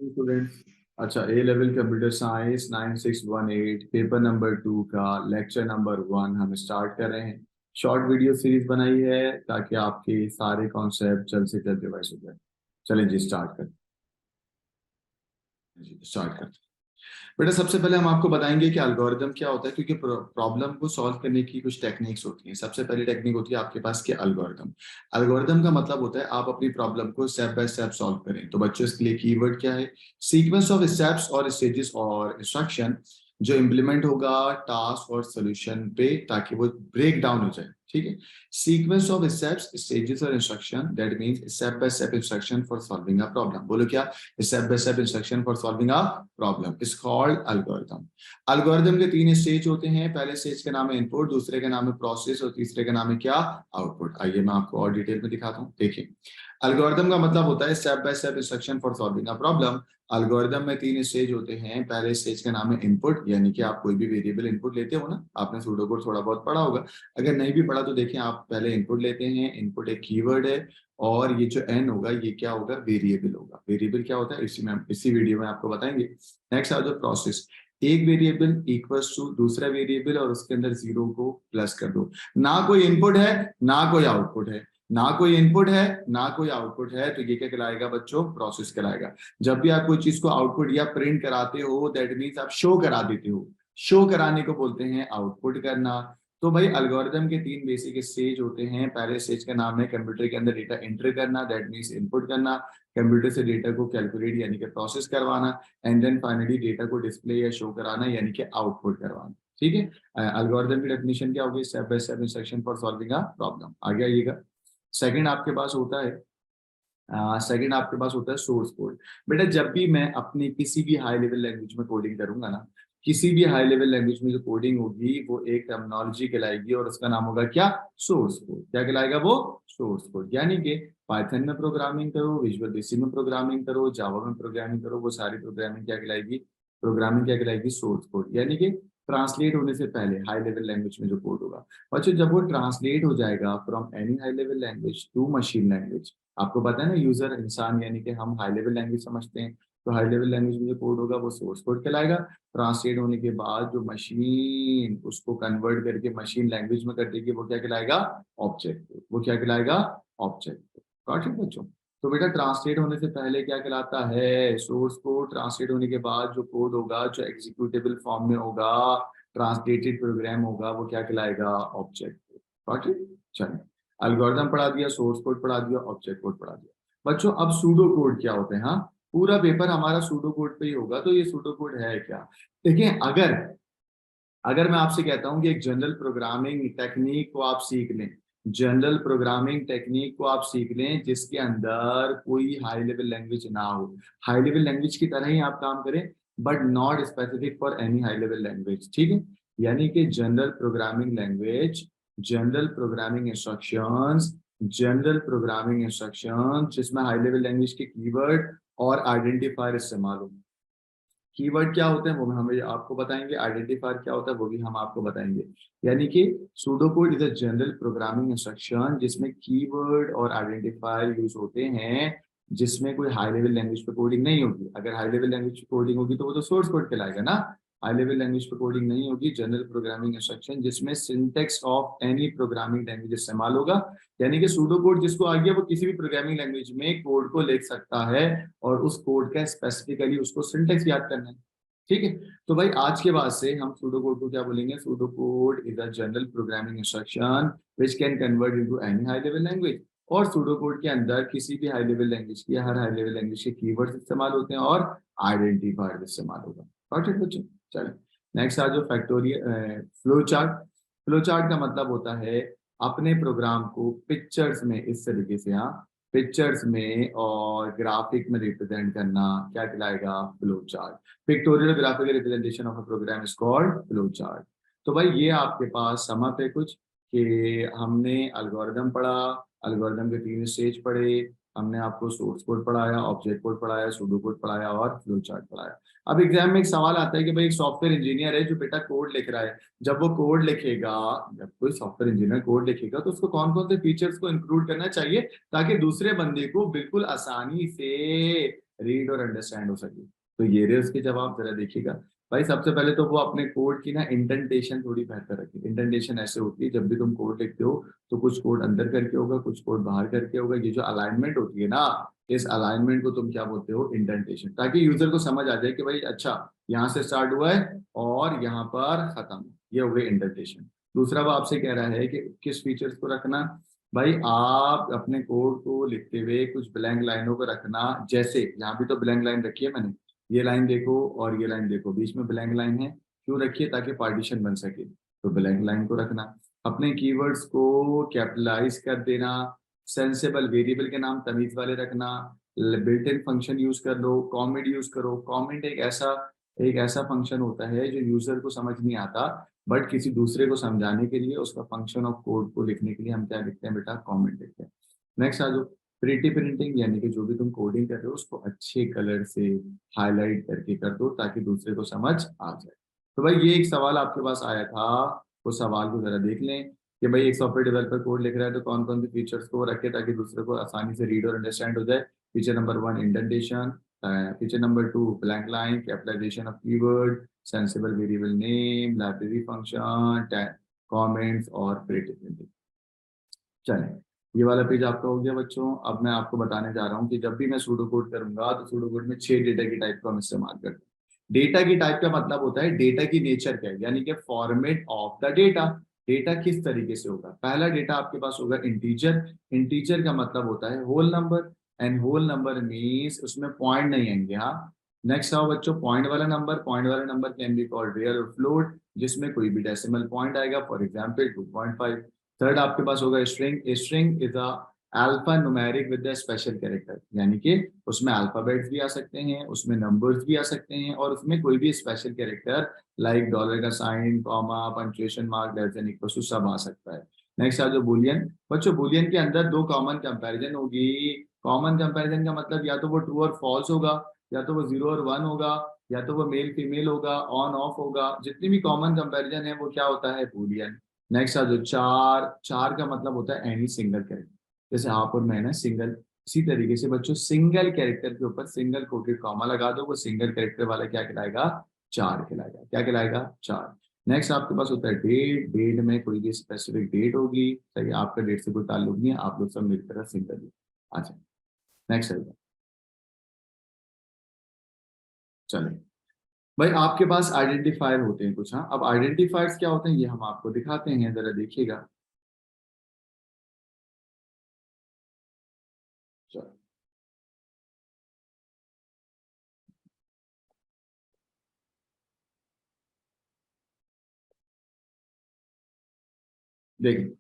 Students. अच्छा, A level computer science 9618 paper number 2 का lecture number 1 हम स्टार्ट कर रहे हैं। शॉर्ट वीडियो सीरीज बनाई है ताकि आपके सारे कॉन्सेप्ट जल्द से जल्द रिवाइज हो जाए। चलें जी, स्टार्ट करते हैं। बेटा, सबसे पहले हम आपको बताएंगे कि एल्गोरिदम क्या होता है, क्योंकि प्रॉब्लम को सॉल्व करने की कुछ टेक्निक्स होती हैं। सबसे पहली टेक्निक होती है आपके पास कि एल्गोरिदम। एल्गोरिदम का मतलब होता है आप अपनी प्रॉब्लम को स्टेप बाय स्टेप सॉल्व करें। तो बच्चों, इसके लिए कीवर्ड क्या है? सीक्वेंस ऑफ स्टेप्स और स्टेजेस और इंस्ट्रक्शन जो इम्प्लीमेंट होगा टास्क और सोल्यूशन पे, ताकि वो ब्रेक डाउन हो जाए। ठीक है, सीक्वेंस ऑफ स्टेप्स, स्टेजेस और instruction, that means step by step instruction for solving a problem. बोलो क्या? Step by step instruction for solving a problem is called algorithm. Algorithm के 3 स्टेज होते हैं। पहले स्टेज का नाम है इनपुट, दूसरे का नाम है प्रोसेस और तीसरे का नाम है क्या? आउटपुट। आइए मैं आपको और डिटेल में दिखाता हूँ। देखिए, एल्गोरिथम का मतलब होता है step by step instruction for solving a problem. Algorithm में 3 स्टेज होते हैं। पहले स्टेज का नाम है इनपुट, यानी कि आप कोई भी वेरिएबल इनपुट लेते हो ना, आपने सूडो कोड थोड़ा बहुत पढ़ा होगा। अगर नहीं भी पढ़ा तो देखिए, आप पहले इनपुट लेते हैं। इनपुट एक कीवर्ड है और ये जो एन होगा ये क्या होगा? वेरिएबल होगा। वेरिएबल क्या होता है इसी वीडियो में आपको बताएंगे। नेक्स्ट आ जाओ प्रोसेस। एक वेरिएबल इक्वल्स टू दूसरा वेरिएबल और उसके अंदर जीरो को प्लस कर दो। ना कोई इनपुट है ना कोई आउटपुट है, ना कोई इनपुट है ना कोई आउटपुट है, तो ये क्या कहलाएगा बच्चों? प्रोसेस कहलाएगा। जब भी आप कोई चीज को आउटपुट या प्रिंट कराते हो, दैट मीन्स आप शो करा देते हो। शो कराने को बोलते हैं आउटपुट करना। तो भाई, एल्गोरिदम के 3 बेसिक स्टेज होते हैं। पहले स्टेज का नाम है कंप्यूटर के अंदर डेटा एंटर करना, दैट मीन्स इनपुट करना। कंप्यूटर से डेटा को कैलकुलेट यानी कि प्रोसेस करवाना। एंड देन फाइनली डेटा को डिस्प्ले या शो कराना यानी कि आउटपुट करवाना। ठीक है, एल्गोरिदम की डेफिनेशन क्या होगी? Step by step instruction for solving a problem. आगे आइएगा। सेकंड आपके पास होता है सोर्स कोड। बेटा, जब भी मैं अपनी किसी भी हाई लेवल लैंग्वेज में कोडिंग करूंगा ना, किसी भी हाई लेवल लैंग्वेज में जो कोडिंग होगी वो एक टर्मिनोलॉजी कहलाएगी और उसका नाम होगा क्या? Source code. क्या कहलाएगा वो? Source code. यानी कि पाइथन में प्रोग्रामिंग करो, विजुअल बेसिक में प्रोग्रामिंग करो, जावा में प्रोग्रामिंग करो, वो सारी प्रोग्रामिंग क्या कहलाएगी? प्रोग्रामिंग क्या कहलाएगी? Source code. यानी कि ट्रांसलेट होने से पहले हाई लेवल लैंग्वेज में जो कोड होगा, बच्चों जब वो ट्रांसलेट हो जाएगा from any high level language to machine language, आपको पता है ना, यूजर इंसान यानी कि हम हाई लेवल लैंग्वेज समझते हैं, तो हाई लेवल लैंग्वेज में जो कोड होगा वो सोर्स कोड कहलाएगा। ट्रांसलेट होने के बाद जो मशीन उसको कन्वर्ट करके मशीन लैंग्वेज में कर देगी वो क्या कहलाएगा? Object code. वो क्या कहलाएगा? Object code. गॉट इट बच्चों? तो बेटा, ट्रांसलेट होने से पहले क्या कहलाता है? Source code. ट्रांसलेट होने के बाद जो कोड होगा, जो एग्जीक्यूटेबल फॉर्म में होगा, ट्रांसलेटेड प्रोग्राम होगा, वो क्या कहलाएगा? Object code. Got it? चलिए, एल्गोरिथम पढ़ा दिया, सोर्स कोड पढ़ा दिया, ऑब्जेक्ट कोड पढ़ा दिया। बच्चों, अब सूडो कोड क्या होते हैं? हाँ, पूरा पेपर हमारा सूडो कोड पे ही होगा, तो ये सूडो कोड है क्या? देखिए, अगर अगर मैं आपसे कहता हूं कि एक जनरल प्रोग्रामिंग टेक्निक को आप सीख लें, जनरल प्रोग्रामिंग टेक्निक को आप सीख लें जिसके अंदर कोई हाई लेवल लैंग्वेज ना हो, हाई लेवल लैंग्वेज की तरह ही आप काम करें, but not specific for any high level language. ठीक है, यानी कि general programming language, general programming instructions, general programming instructions जिसमें हाई लेवल लैंग्वेज के कीवर्ड और आइडेंटिफायर इस्तेमाल हो। कीवर्ड क्या होते हैं वो हमें आपको बताएंगे, आइडेंटिफायर क्या होता है वो भी हम आपको बताएंगे। यानी कि pseudo code is a general programming instruction जिसमें कीवर्ड और आइडेंटिफायर यूज होते हैं, जिसमें कोई हाई लेवल लैंग्वेज पे कोडिंग नहीं होगी। अगर हाई लेवल लैंग्वेज पे कोडिंग होगी तो वो तो सोर्स कोड कहलाएगा ना। हाई लेवल लैंग्वेज पे कोडिंग नहीं होगी, जनरल प्रोग्रामिंग इंस्ट्रक्शन जिसमें syntax of any programming language इस्तेमाल होगा। यानी कि सूडो कोड जिसको आ गया वो किसी भी प्रोग्रामिंग लैंग्वेज में कोड को लिख सकता है और उस कोड का स्पेसिफिकली उसको सिंटेक्स याद करना है। ठीक है, तो भाई आज के बाद से हम सूडो कोड को क्या बोलेंगे? Pseudo code is a general programming instruction which can convert into any high level language. और सूडो कोड के अंदर किसी भी हाई लेवल लैंग्वेज की, हर हाई लेवल लैंग्वेज के कीवर्ड्स इस्तेमाल होते हैं और आइडेंटिफायर इस्तेमाल होगा। परफेक्ट बच्चों? चलिए, नेक्स्ट आज जो factorial flow chart. Flow chart का मतलब होता है अपने प्रोग्राम को पिक्चर्स में इस तरीके से, हाँ, पिक्चर्स में और ग्राफिक में रिप्रेजेंट करना क्या कहलाएगा? Flow chart. Pictorial graphical representation of a program is called flow chart. तो भाई ये आपके पास सम अप है कुछ कि हमने एल्गोरिदम पढ़ा, एल्गोरिदम के 3 स्टेज पढ़े, हमने आपको सोर्स कोड पढ़ाया, ऑब्जेक्ट कोड पढ़ाया, सूडो कोड पढ़ाया और फ्लो चार्ट पढ़ाया। अब एग्जाम में एक सवाल आता है कि भाई एक सॉफ्टवेयर इंजीनियर है जो बेटा कोड लिख रहा है, जब वो कोड लिखेगा, जब कोई सॉफ्टवेयर इंजीनियर कोड लिखेगा तो उसको कौन कौन से फीचर्स को इंक्लूड करना चाहिए ताकि दूसरे बंदे को बिल्कुल आसानी से रीड और अंडरस्टैंड हो सके। तो ये रहे उसके जवाब, जरा देखिएगा। भाई सबसे पहले तो वो अपने कोड की ना इंडेंटेशन थोड़ी बेहतर रखे। इंडेंटेशन ऐसे होती है, जब भी तुम कोड लिखते हो तो कुछ कोड अंदर करके होगा, कुछ कोड बाहर करके होगा। ये जो अलाइनमेंट होती है ना, इस अलाइनमेंट को तुम क्या बोलते हो, इंडेंटेशन, ताकि यूजर को समझ आ जाए कि भाई अच्छा यहाँ से स्टार्ट हुआ है और यहाँ पर खत्म, ये हो गई इंडेंटेशन। दूसरा वो आपसे कह रहा है कि किस फीचर्स को रखना। भाई आप अपने कोड को लिखते हुए कुछ ब्लैंक लाइनों को रखना, जैसे यहाँ भी तो ब्लैंक लाइन रखी है मैंने, ये लाइन देखो और ये लाइन देखो, बीच में ब्लैंक लाइन है, क्यों रखी है, ताकि पार्टीशन बन सके, तो ब्लैंक लाइन को रखना। अपने कीवर्ड्स को कैपिटलाइज कर देना, सेंसेबल वेरिएबल के नाम तमीज वाले रखना, बिल्ट इन फंक्शन यूज कर लो, कमेंट यूज करो। कमेंट एक ऐसा फंक्शन होता है जो यूजर को समझ नहीं आता, बट किसी दूसरे को समझाने के लिए, उसका फंक्शन ऑफ कोड को लिखने के लिए हम क्या लिखते हैं बेटा, कमेंट लिखते हैं। नेक्स्ट आ जाओ, प्रिटी प्रिंटिंग, यानी कि जो भी तुम कोडिंग कर रहे हो उसको अच्छे कलर से हाईलाइट करके कर दो ताकि दूसरे को समझ आ जाए। तो भाई ये एक सवाल आपके पास आया था, वो सवाल को जरा देख लें कि भाई एक सॉफ्टवेयर डेवलपर कोड लिख रहा है तो कौन कौन से फीचर्स को रखे ताकि दूसरे को आसानी से रीड और अंडरस्टैंड हो जाए। Feature number 1 indentation, feature number 2 blank line, capitalization of keyword, sensible variable name, library function, comments और प्रिटी प्रिंटिंग। चलें, ये वाला पेज आपका हो गया बच्चों। अब मैं आपको बताने जा रहा हूँ कि जब भी मैं सूडो कोड करूंगा तो सूडो कोड में 6 डेटा की टाइप का हम इस्तेमाल करते हैं। डेटा की टाइप का मतलब होता है डेटा की नेचर क्या है, यानी कि format of the data. Data किस तरीके से होगा। पहला डेटा आपके पास होगा इंटीजर। इंटीजर का मतलब होता है whole number, and whole number means उसमें पॉइंट नहीं आएंगे। हाँ, नेक्स्ट आओ बच्चों, पॉइंट वाला नंबर। पॉइंट वाला number can be called real और फ्लोट, जिसमें कोई भी डेसिमल पॉइंट आएगा, फॉर एग्जाम्पल 2.5। थर्ड आपके पास होगा string. String is a alpha numeric with the special character, यानी कि उसमें अल्फाबेट्स भी आ सकते हैं, उसमें नंबर्स भी आ सकते हैं, और उसमें कोई भी स्पेशल कैरेक्टर लाइक डॉलर का sign, comma, punctuation mark, less than equal to सब आ सकता है। नेक्स्ट आ जो बुलियन। बच्चों बुलियन के अंदर दो कॉमन कंपैरिजन होगी। कॉमन कंपैरिजन का मतलब या तो वो ट्रू और फॉल्स होगा, या तो वो 0 और 1 होगा, या तो वो मेल फीमेल होगा, ऑन ऑफ होगा। जितनी भी कॉमन कंपैरिजन है वो क्या होता है, बुलियन। नेक्स्ट आ जो चार। चार का मतलब होता है एनी सिंगल कैरेक्टर, जैसे आप और मैं ना सिंगल। इसी तरीके से बच्चों सिंगल कैरेक्टर के ऊपर सिंगल कोटेड कॉमा लगा दो, वो सिंगल कैरेक्टर वाला क्या कहलाएगा, चार कहलाएगा। क्या कहलाएगा, चार। नेक्स्ट आपके पास होता है डेट। डेट में कोई भी स्पेसिफिक डेट होगी, सही, आपका डेट से कोई ताल्लुक नहीं है, आप लोग सब मिलकर सिंगल ही। अच्छा, नेक्स्ट है। चलिए भाई, आपके पास आइडेंटिफायर होते हैं कुछ। हाँ, अब आइडेंटिफायर्स क्या होते हैं ये हम आपको दिखाते हैं, जरा देखिएगा। चलो देखिए,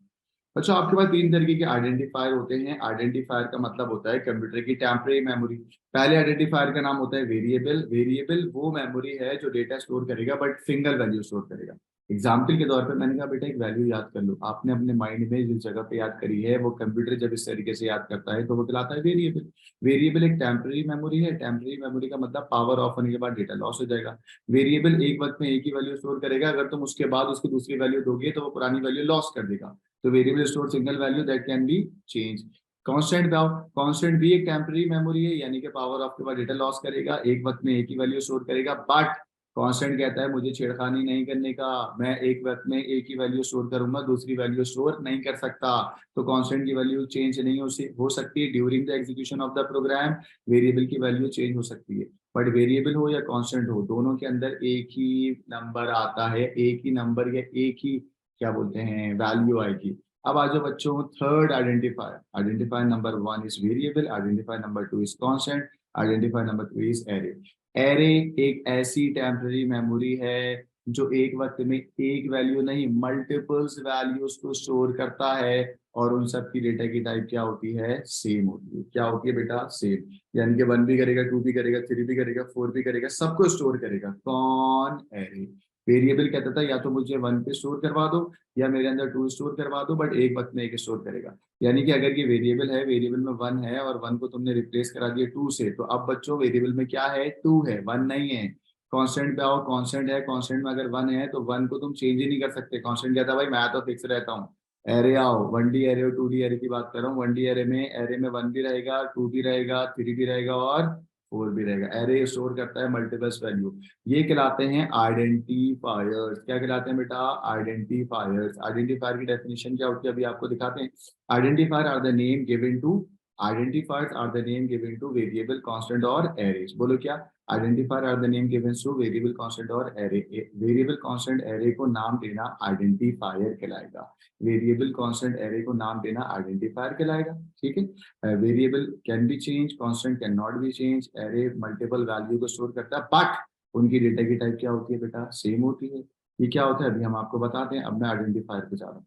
अच्छा आपके पास तीन तरीके के आइडेंटिफायर होते हैं। आइडेंटिफायर का मतलब होता है कंप्यूटर की टेम्परेरी मेमोरी। पहले आइडेंटिफायर का नाम होता है वेरिएबल। वेरिएबल वो मेमोरी है जो डेटा स्टोर करेगा बट सिंगल वैल्यू स्टोर करेगा। एग्जाम्पल के तौर पर मैंने कहा बेटा एक वैल्यू याद कर लो, आपने अपने माइंड में जिस जगह पे याद करी है वो कंप्यूटर जब इस तरीके से याद करता है तो वो कहलाता है वेरिएबल। वेरिएबल एक टेम्परेरी मेमोरी है। टेम्परेरी मेमोरी का मतलब पावर ऑफ होने के बाद डेटा लॉस हो जाएगा। वेरिएबल एक वक्त में एक ही वैल्यू स्टोर करेगा, अगर तुम उसके बाद उसको दूसरी वैल्यू दोगे तो वो पुरानी वैल्यू लॉस कर देगा। तो variable store single value that can be change. Constant दाओ, कांस्टेंट भी एक टेम्पररी मेमोरी है, यानी कि पावर ऑफ के बाद डेटा लॉस करेगा, एक वक्त में एक ही वैल्यू स्टोर करेगा। बट कांस्टेंट कहता है मुझे छेड़खानी नहीं करने का, मैं एक वक्त में एक ही वैल्यू स्टोर करूंगा, दूसरी वैल्यू स्टोर नहीं कर सकता। तो कांस्टेंट की वैल्यू चेंज नहीं हो सकती during the execution of the program. Variable की वैल्यू चेंज हो सकती है, बट वेरिएबल हो या कांस्टेंट हो, दोनों के अंदर एक ही नंबर आता है, एक ही नंबर या एक ही क्या बोलते हैं वैल्यू आएगी। अब आ जाओ बच्चों third identifier. Identifier number 1 is variable, identifier number 2 is constant, identifier number 3 is array. Array एक ऐसी टेम्पररी मेमोरी है जो एक वक्त में एक वैल्यू नहीं मल्टीपल्स वैल्यूज को स्टोर करता है, और उन सब की डेटा की टाइप क्या होती है, सेम होती है। क्या होती है बेटा, सेम। यानी कि 1 भी करेगा, 2 भी करेगा, 3 भी करेगा, 4 भी करेगा, सबको स्टोर करेगा। कौन, एरे। वेरिएबल कहता था या तो मुझे 1 पे स्टोर करवा दो या मेरे अंदर 2 स्टोर करवा दो, बट एक वक्त में एक स्टोर करेगा। यानी कि अगर ये वेरिएबल है, वेरिएबल में 1 है और 1 को तुमने रिप्लेस करा दिया 2 से, तो अब बच्चों वेरिएबल में क्या है, 2 है, 1 नहीं है। कांस्टेंट पे आओ, कांस्टेंट है, कांस्टेंट में अगर 1 है तो 1 को तुम चेंज ही नहीं कर सकते। कांस्टेंट क्या था भाई, मैं तो फिक्स रहता हूँ। एरे आओ, 1D एरे और 2D एरे की बात कर रहा हूँ। 1D एरे में 1 भी रहेगा, 2 भी रहेगा, 3 भी रहेगा और 4 भी रहेगा। एरे स्टोर करता है मल्टीपल्स वैल्यू। ये कहलाते हैं आइडेंटिफायर्स। क्या कहलाते हैं बेटा, आइडेंटिफायर्स। आइडेंटिफायर की डेफिनेशन क्या होती है अभी आपको दिखाते हैं। Identifier are the name given to identifiers are the name given to variable, constant और एरेज। बोलो क्या, identifier are the name given to variable, constant और एरे। वेरिएबल, कांस्टेंट, एरे को नाम देना आइडेंटिफायर कहलाएगा। वेरिएबल, कांस्टेंट, एरे को नाम देना आइडेंटिफायर कहलाएगा। ठीक है, variable can be change, constant can not be change, array multiple value को स्टोर करता है, बट उनकी डेटा की टाइप क्या होती है बेटा, सेम होती है। ये क्या होता है अभी हम आपको बताते हैं। अब मैं आइडेंटिफायर पे जा रहा हूँ।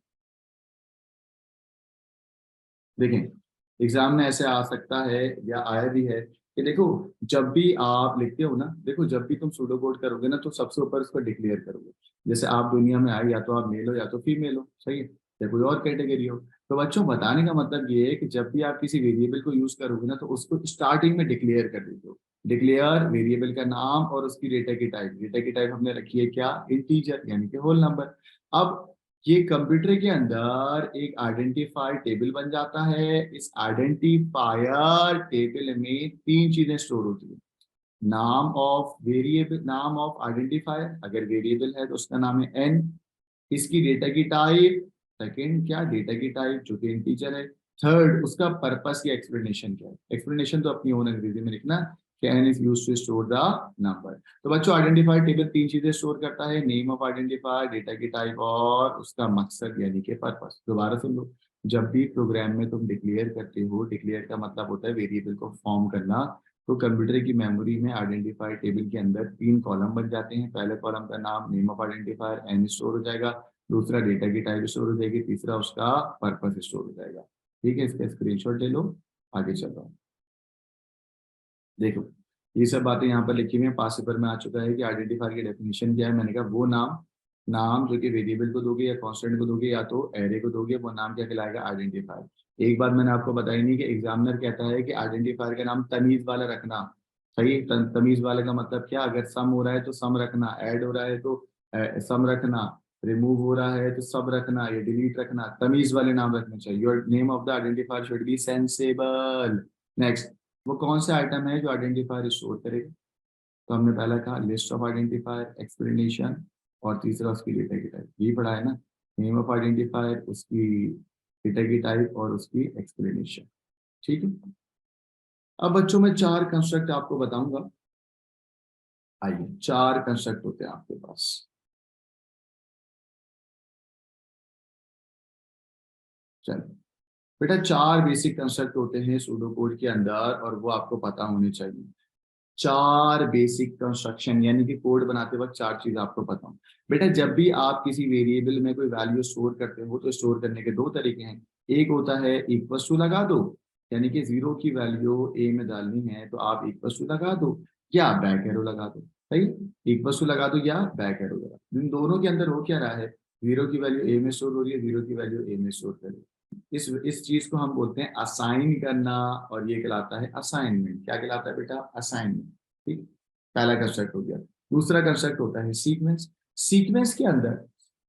देखें, एग्जाम में ऐसे आ सकता है या आया भी है कि देखो, जब भी आप लिखते हो ना, देखो जब भी तुम सूडो कोड करोगे ना, तो सबसे ऊपर उसको डिक्लेयर करोगे। जैसे आप दुनिया में आए, या तो आप मेल हो या तो फीमेल हो, सही है, या कोई और कैटेगरी हो। तो बच्चों बताने का मतलब ये है कि जब भी आप किसी वेरिएबल को यूज करोगे ना, तो उसको स्टार्टिंग में डिक्लेयर कर देते हो। डिक्लेयर वेरिएबल का नाम और उसकी डेटा की टाइप। डेटा की टाइप हमने रखी है क्या, इंटीजर, यानी कि होल नंबर। अब ये कंप्यूटर के अंदर एक आइडेंटिफायर टेबल बन जाता है। इस आइडेंटिफायर टेबल में 3 चीजें स्टोर होती है। नाम ऑफ वेरिएबल, नाम ऑफ आइडेंटिफायर, अगर वेरिएबल है तो उसका नाम है एन। इसकी डेटा की टाइप, सेकंड क्या, डेटा की टाइप जो कि इंटीजर है। थर्ड, उसका पर्पस या एक्सप्लेनेशन क्या है। एक्सप्लेनेशन तो अपनी ओन अंग्रेजी में लिखना, can is used to store the number. तो बच्चों आइडेंटिफायर टेबल 3 चीजें स्टोर करता है, नेम ऑफ आइडेंटिफायर, डेटा की टाइप और उसका मकसद यानी कि पर्पस। दोबारा सुन लो, जब भी प्रोग्राम में तुम डिक्लेयर करते हो, डिक्लेयर का मतलब होता है वेरिएबल को फॉर्म करना। तो कंप्यूटर की मेमोरी में आइडेंटिफायर टेबल के अंदर 3 कॉलम बन जाते हैं। पहले कॉलम का नाम name of identifier N store हो जाएगा, दूसरा डेटा की टाइप स्टोर हो जाएगी, तीसरा उसका पर्पस स्टोर हो जाएगा। ठीक है, इसका स्क्रीनशॉट ले लो, आगे चल रहा हूँ। देखो, ये सब बातें यहाँ पर लिखी हुई हैं। पास पेपर में आ चुका है कि आइडेंटिफायर की डेफिनेशन क्या है। मैंने कहा वो नाम, नाम जो कि वेरिएबल को दोगे या कांस्टेंट को दोगे या तो एरे को दोगे, वो नाम क्या कहलाएगा, आइडेंटिफायर। एक बात मैंने आपको बताई नहीं कि एग्जामिनर कहता है कि आइडेंटिफायर का नाम तमीज वाला रखना। सही, तमीज वाले का मतलब क्या, अगर सम हो रहा है तो सम रखना, ऐड हो रहा है तो सम रखना, रिमूव हो रहा है तो सब रखना, या डिलीट रखना, तमीज वाले नाम रखने चाहिए। Your name of the identifier should be sensible. Next, वो कौन सा आइटम है जो आइडेंटिफायर स्टोर करेगा। तो हमने पहला कहा लिस्ट ऑफ आइडेंटिफायर, एक्सप्लेनेशन, और तीसरा उसकी डेटा की टाइप। यही पढ़ा है ना, नेम ऑफ आइडेंटिफायर, उसकी डेटा की टाइप और उसकी एक्सप्लेनेशन। ठीक है, अब बच्चों में 4 कंस्ट्रक्ट आपको बताऊंगा। आइए, 4 कंस्ट्रक्ट होते हैं आपके पास। चलो बेटा, 4 बेसिक कंस्ट्रक्ट होते हैं सूडो कोड के अंदर और वो आपको पता होने चाहिए। 4 बेसिक कंस्ट्रक्शन, यानी कि कोड बनाते वक्त 4 चीज आपको पता हो। बेटा जब भी आप किसी वेरिएबल में कोई वैल्यू स्टोर करते हो तो स्टोर करने के 2 तरीके हैं। एक होता है इक्वल्स टू लगा दो, यानी कि 0 की वैल्यू ए में डालनी है तो आप इक्वल्स टू लगा दो या बैक एरो लगा दो। सही, इक्वल्स टू लगा दो या बैक एरो लगा दो। इन दोनों के अंदर हो क्या रहा है, 0 की वैल्यू ए में स्टोर हो रही है, 0 की वैल्यू ए में स्टोर कर रही है। इस चीज को हम बोलते हैं असाइन करना, और ये कहलाता है असाइनमेंट। क्या कहलाता है बेटा, असाइनमेंट। ठीक, पहला कंस्ट्रक्ट हो गया। दूसरा कंस्ट्रक्ट होता है सीक्वेंस। सीक्वेंस के अंदर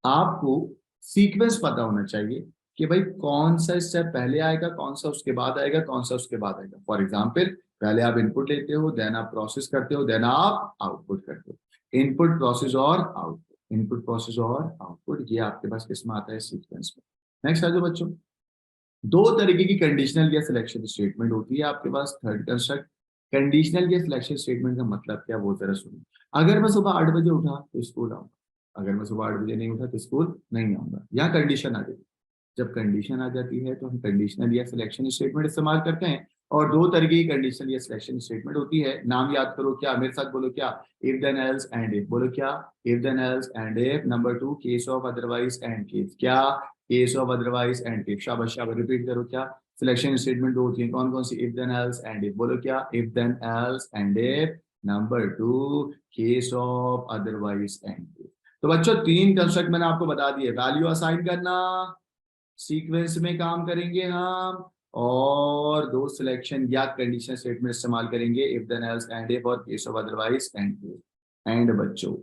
आपको सीक्वेंस पता होना चाहिए कि भाई कौन सा स्टेप पहले आएगा, कौन सा उसके बाद आएगा, कौन सा उसके बाद आएगा। फॉर एग्जाम्पल, पहले आप इनपुट लेते हो, देन आप प्रोसेस करते हो, देन आप आउटपुट करते हो। इनपुट, प्रोसेस और आउटपुट, इनपुट, प्रोसेस और आउटपुट, ये आपके पास किसमें आता है, सीक्वेंस में। नेक्स्ट आ जाओ बच्चों, 2 तरीके की कंडीशनल या सिलेक्शन स्टेटमेंट होती है आपके पास। थर्ड कंस्ट्रक्ट, कंडीशनल या सिलेक्शन स्टेटमेंट का मतलब क्या, वो जरा सुनो। अगर मैं सुबह 8 बजे उठा तो स्कूल आऊंगा, अगर मैं सुबह 8 बजे नहीं उठा तो स्कूल नहीं आऊंगा। या कंडीशन आ जाती है। जब कंडीशन आ जाती है तो हम कंडीशनल या सिलेक्शन स्टेटमेंट इस्तेमाल करते हैं। और 2 तरीके की कंडीशनल या सिलेक्शन स्टेटमेंट होती है। नाम याद करो क्या, मेरे साथ बोलो क्या, if then else end if. बोलो क्या, if then else end if. Number 2, case of otherwise end case. क्या, case of otherwise end if. शाबाश शाबाश, रिपीट करो क्या, सिलेक्शन स्टेटमेंट 2 होती है। कौन कौन सी, if then else end if. बोलो क्या, if then else end if. Number 2, case of otherwise end if. तो बच्चों 3 कंस्ट्रक्ट मैंने आपको बता दिए, वैल्यू असाइन करना, सीक्वेंस में काम करेंगे हम, और 2 सिलेक्शन या कंडीशन स्टेटमेंट इस्तेमाल करेंगे, if then else end if और case of otherwise end. And बच्चों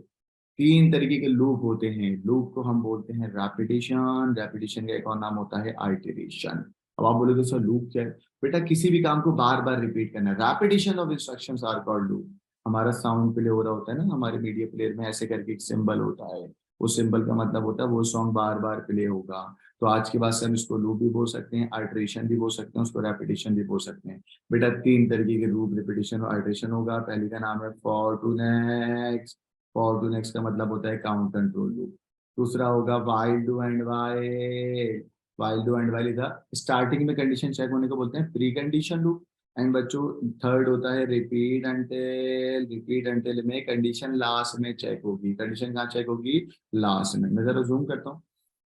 3 तरीके के लूप होते हैं, लूप को हम बोलते हैं रैपिटेशन, रैपिटेशन का एक और नाम होता है आइटरेशन। अब आप बोलोगे सर लूप क्या है? बेटा किसी भी काम को बार बार रिपीट करना, repetition of instructions are called loop. हमारा साउंड प्ले हो रहा होता है ना, हमारे मीडिया प्लेयर में ऐसे करके एक सिंबल होता है, उस सिंबल का मतलब होता है वो सॉन्ग बार बार प्ले होगा। तो आज के बाद से हम इसको लूप भी बोल सकते हैं, आइटरेशन भी बोल सकते हैं, उसको रेपिटेशन भी बोल सकते हैं। बेटा 3 तरीके के लूप, रिपीटेशन और आइटरेशन होगा। पहले का नाम है for to next, for to next का मतलब होता है काउंट कंट्रोल लूप। दूसरा होगा while do end while, while do end while इधर स्टार्टिंग में कंडीशन चेक होने को बोलते हैं प्री कंडीशन लूप। एंड बच्चों थर्ड होता है रिपीट अंटिल, रिपीट अंटिल में कंडीशन लास्ट में चेक होगी। कंडीशन कहाँ चेक होगी? लास्ट में। मैं जरा जूम करता हूँ।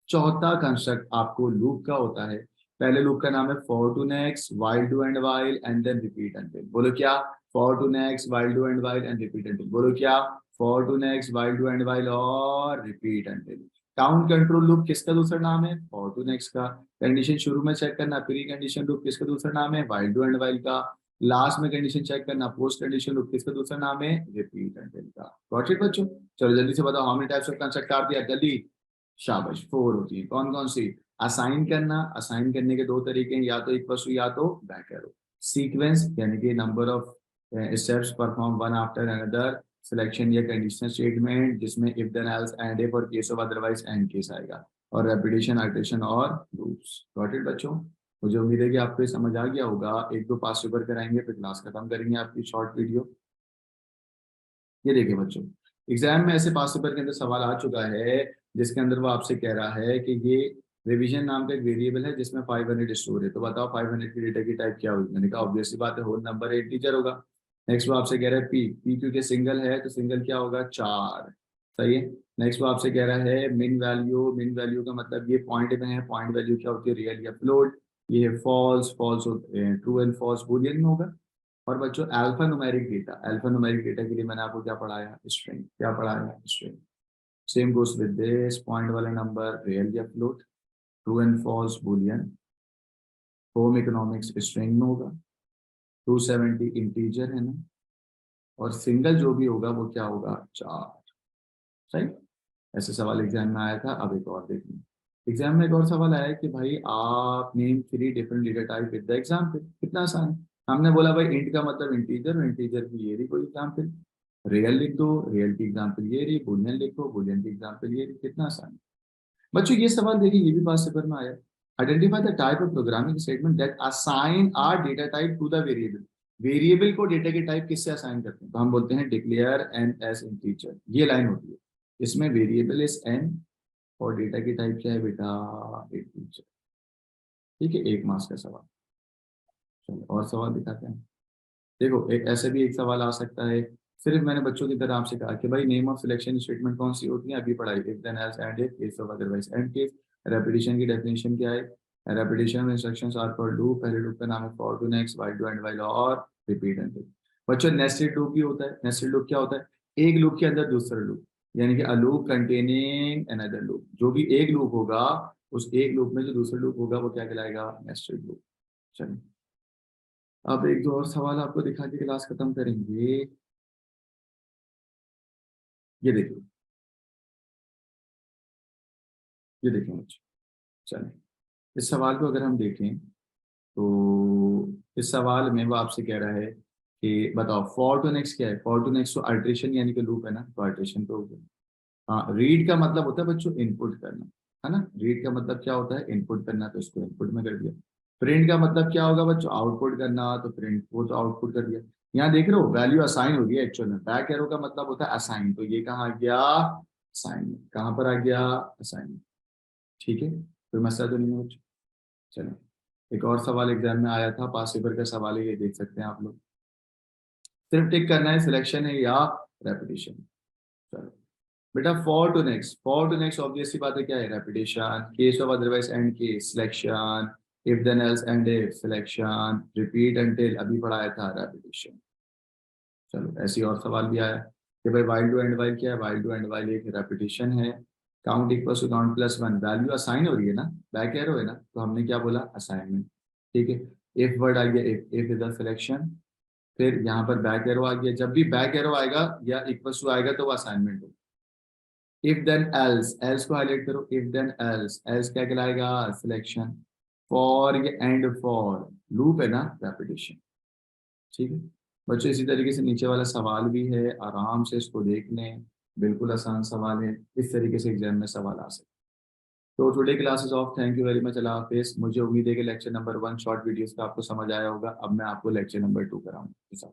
चौथा कंस्ट्रक्ट आपको लूप का होता है, पहले लूप का नाम है for to next, while do end while and then repeat until. बोलो क्या? For to next, while do end while and repeat until. बोलो क्या? For to next, while do end while और repeat until. Count control loop किसका दूसरा नाम है? For to next का। कंडीशन शुरू में चेक करना, प्री कंडीशन लूप किसका दूसरा नाम है? वाइल डू एंड वाइल का। लास्ट में कंडीशन चेक करना, पोस्ट कंडीशन लूप किसका दूसरा नाम है? रिपीट अंटिल का। गॉट इट बच्चों? चलो जल्दी से बताओ how many types of construct are there, जल्दी। शाबाश, 4 होती है। कौन कौन सी? असाइन करना, असाइन करने के 2 तरीके हैं, या तो इक्वल टू या तो बैक एरो। सीक्वेंस यानी कि number of steps perform one after another. Selection या कंडीशनल स्टेटमेंट जिसमें if then else end if और case of otherwise end case आएगा। और रेपिटेशन, आइटरेशन और लूप्स। गॉट इट बच्चों? मुझे उम्मीद है कि आपको ये समझ आ गया होगा। 1-2 पास पेपर कराएंगे फिर क्लास खत्म करेंगे आपकी शॉर्ट वीडियो। ये देखिए बच्चों, एग्जाम में ऐसे पास पेपर के अंदर सवाल आ चुका है जिसके अंदर वो आपसे कह रहा है कि ये रिवीजन नाम का एक वेरिएबल है जिसमें 500 स्टोर है, तो बताओ 500 की डेटा की टाइप क्या होगी? मैंने कहा ऑब्वियसली बात है, होल नंबर है, इंटीजर होगा। नेक्स्ट वो आपसे कह रहा है पी, पी क्योंकि सिंगल है तो सिंगल क्या होगा? 4। सही है। नेक्स्ट वो आपसे कह रहा है मिन वैल्यू, मिन वैल्यू का मतलब ये पॉइंट में है, पॉइंट वैल्यू क्या होती है? रियल या फ्लोट। ये है false, false true and false boolean में होगा। और बच्चों alpha numeric data, alpha numeric data के लिए मैंने आपको क्या पढ़ाया? स्ट्रिंग। क्या पढ़ाया? String. Same goes with this, point वाला नंबर रियल या float, true and false boolean. Home economics string में होगा, 270 इंटीजर है ना, और सिंगल जो भी होगा वो क्या होगा? 4। सही। ऐसे सवाल एग्जाम में आया था। अब एक और देखिए, एग्जाम में एक और सवाल आया कि भाई आप name 3 different data type with the example. कितना आसान है। हमने बोला भाई इंट का मतलब इंटीजर, और इंटीजर की ये रही कोई एग्जाम्पल। रियल लिख दो, रियल की एग्जाम्पल ये रही। बुलियन लिखो, बुलियन की एग्जाम्पल ये रही। कितना आसान है बच्चों। ये सवाल देखिए, ये भी पास पेपर में आया। Identify the type of programming statement that assign are data type to the variable. Variable को डेटा के टाइप किससे असाइन करते हैं? तो हम बोलते हैं डिक्लेयर एन एस इंटीजर। ये लाइन होती है, इसमें वेरिएबल इज एन और डेटा की टाइप क्या है बेटा? इंटीजर। ठीक है, 1 मार्क्स का सवाल। चलो और सवाल दिखाते हैं। देखो एक ऐसे भी एक सवाल आ सकता है, सिर्फ मैंने बच्चों की तरह आपसे कहा कि भाई नेम ऑफ सिलेक्शन स्टेटमेंट कौन सी होती है? अभी पढ़ाई, if then else end if, case of otherwise end case. Repetition की डेफिनेशन क्या है? Repetition instructions are for loop, पहले लूप का नाम है for to next, while to end while और रिपीट एंड। बच्चों नेस्टेड लूप भी होता है। नेस्टेड लूप क्या होता है? एक लूप के अंदर दूसरा लूप, यानी कि a loop containing another loop. जो भी एक लूप होगा, उस एक लूप में जो दूसरा लूप होगा वो क्या कहलाएगा? Nested loop. चलिए अब 1-2 और सवाल आपको दिखा के क्लास खत्म करेंगे। ये देखिए, ये देखें बच्चों। चलें, इस सवाल को अगर हम देखें तो इस सवाल में वो आपसे कह रहा है कि बताओ फॉर टू नेक्स्ट क्या है? फॉर टू नेक्स्ट तो अल्ट्रेशन यानी कि लूप है ना, तो अल्ट्रेशन तो हो गया। हाँ, रीड का मतलब होता है बच्चों इनपुट करना, है ना। रीड का मतलब क्या होता है? इनपुट करना, तो इसको इनपुट में कर दिया। प्रिंट का मतलब क्या होगा बच्चों? आउटपुट करना, तो प्रिंट वो तो आउटपुट कर दिया। यहाँ देख रहे हो वैल्यू असाइन हो गई है एक्चुअल में। बैक एरो का मतलब होता है असाइन, तो ये कहाँ आ गया? असाइन। कहाँ पर आ गया? असाइन। ठीक है, कोई मसला तो नहीं है बच्चों। चलो एक और सवाल एग्जाम में आया था, पास पेपर का सवाल है, ये देख सकते हैं आप लोग। सिर्फ टिक करना है सिलेक्शन है या रेपिटेशन। चलो बेटा for to next, for to next obviously बात है क्या है? Repetition. Case of otherwise end case selection, if then else end if selection, repeat until अभी पढ़ाया था रेपिटेशन। चलो ऐसी और सवाल भी आया। कि भाई वाइल डू एंड वाइल क्या है, वाइल डू एंड वाइल एक रेपिटेशन है, count equal to count plus one, value assign हो रही है ना, बैक एरो है ना, तो हमने क्या बोला, असाइनमेंट। ठीक है, इफ वर्ड आ गया, इफ इज द सिलेक्शन, फिर यहाँ पर बैक एरो आ गया, जब भी बैक एरो आएगा या इक्वल टू आएगा तो वो असाइनमेंट होगा। इफ देन एल्स, एल्स को हाईलाइट करो, इफ देन एल्स, एल्स क्या कहलाएगा, सिलेक्शन। फॉर ये एंड फॉर लूप है ना, रेपिटेशन। ठीक है बच्चों, इसी तरीके से नीचे वाला सवाल भी है, आराम से इसको देख लें, बिल्कुल आसान सवाल है, इस तरीके से एग्जाम में सवाल आ सकते। तो today class is off, thank you very much, अल्लाह हाफिज। मुझे उम्मीद है कि लेक्चर नंबर 1 शॉर्ट वीडियोस का आपको समझ आया होगा। अब मैं आपको लेक्चर नंबर 2 कराऊंगा।